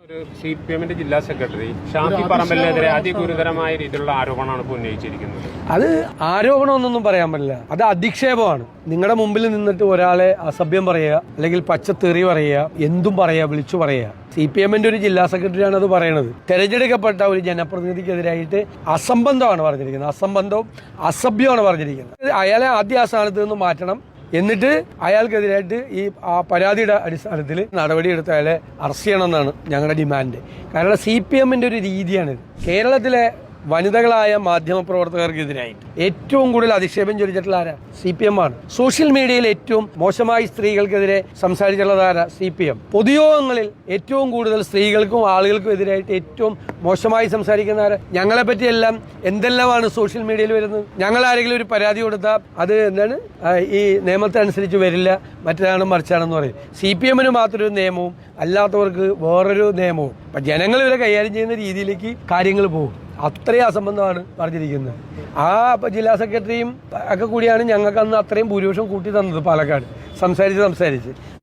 ഒരു CPM-ന്റെ ജില്ലാ സെക്രട്ടറി ഷാഫി പറമ്പലിനെതിരെ അതിഗുരുതരമായ രീതിയിലുള്ള ആരോപണമാണ് ഇപ്പോൾ ഉന്നയിച്ചിരിക്കുന്നത്. അത് ആരോപണമൊന്നും പറയാൻ പറ്റില്ല, അത് അധിക്ഷേപമാണ്. നിങ്ങളുടെ മുമ്പിൽ നിന്നിട്ട് ഒരാളെ അസഭ്യം പറയുക, അല്ലെങ്കിൽ പച്ചത്തെറി പറയുക, എന്തും പറയുക, വിളിച്ചു പറയുക. CPM-ന്റെ ഒരു ജില്ലാ സെക്രട്ടറിയാണ് അത് പറയണത്. തെരഞ്ഞെടുക്കപ്പെട്ട ഒരു ജനപ്രതിനിധിക്കെതിരായിട്ട് അസംബന്ധമാണ് പറഞ്ഞിരിക്കുന്നത്, അസംബന്ധവും അസഭ്യമാണ് പറഞ്ഞിരിക്കുന്നത്. അയാളെ ആദ്യ ആ സ്ഥാനത്ത് നിന്ന് മാറ്റണം. എന്നിട്ട് അയാൾക്കെതിരായിട്ട് ഈ പരാതിയുടെ അടിസ്ഥാനത്തിൽ നടപടിയെടുത്ത് അയാളെ അറസ്റ്റ് ചെയ്യണമെന്നാണ് ഞങ്ങളുടെ ഡിമാൻഡ്. കാരണം CPM-ന്റെ ഒരു രീതിയാണിത്. കേരളത്തിലെ വനിതകളായ മാധ്യമപ്രവർത്തകർക്കെതിരായിട്ട് ഏറ്റവും കൂടുതൽ അധിക്ഷേപം ചൊരിച്ചിട്ടുള്ള ആരാ? CPM ആണ്. സോഷ്യൽ മീഡിയയിൽ ഏറ്റവും മോശമായി സ്ത്രീകൾക്കെതിരെ സംസാരിച്ചിട്ടുള്ളത് ആരാ? CPM. പൊതുയോഗങ്ങളിൽ ഏറ്റവും കൂടുതൽ സ്ത്രീകൾക്കും ആളുകൾക്കും എതിരായിട്ട് ഏറ്റവും മോശമായി സംസാരിക്കുന്ന ആരാ? ഞങ്ങളെ പറ്റിയെല്ലാം എന്തെല്ലാമാണ് സോഷ്യൽ മീഡിയയിൽ വരുന്നത്. ഞങ്ങൾ ആരെങ്കിലും ഒരു പരാതി കൊടുത്താൽ അത് എന്താണ് ഈ നിയമത്തെ അനുസരിച്ച് വരില്ല, മറ്റൊരാളും മറിച്ചാണെന്ന് പറയും. CPM-ന് മാത്രമൊരു നിയമവും അല്ലാത്തവർക്ക് വേറൊരു നിയമവും. അപ്പം ജനങ്ങൾ ഇവരെ കൈകാര്യം ചെയ്യുന്ന രീതിയിലേക്ക് കാര്യങ്ങൾ പോകും. അത്രയും അസംബന്ധമാണ് പറഞ്ഞിരിക്കുന്നത്. ആ ജില്ലാ സെക്രട്ടറിയും ഒക്കെ കൂടിയാണ് ഞങ്ങൾക്ക് അന്ന് അത്രയും ഭൂരിപക്ഷം കൂട്ടി തന്നത് പാലക്കാട് സംസാരിച്ച്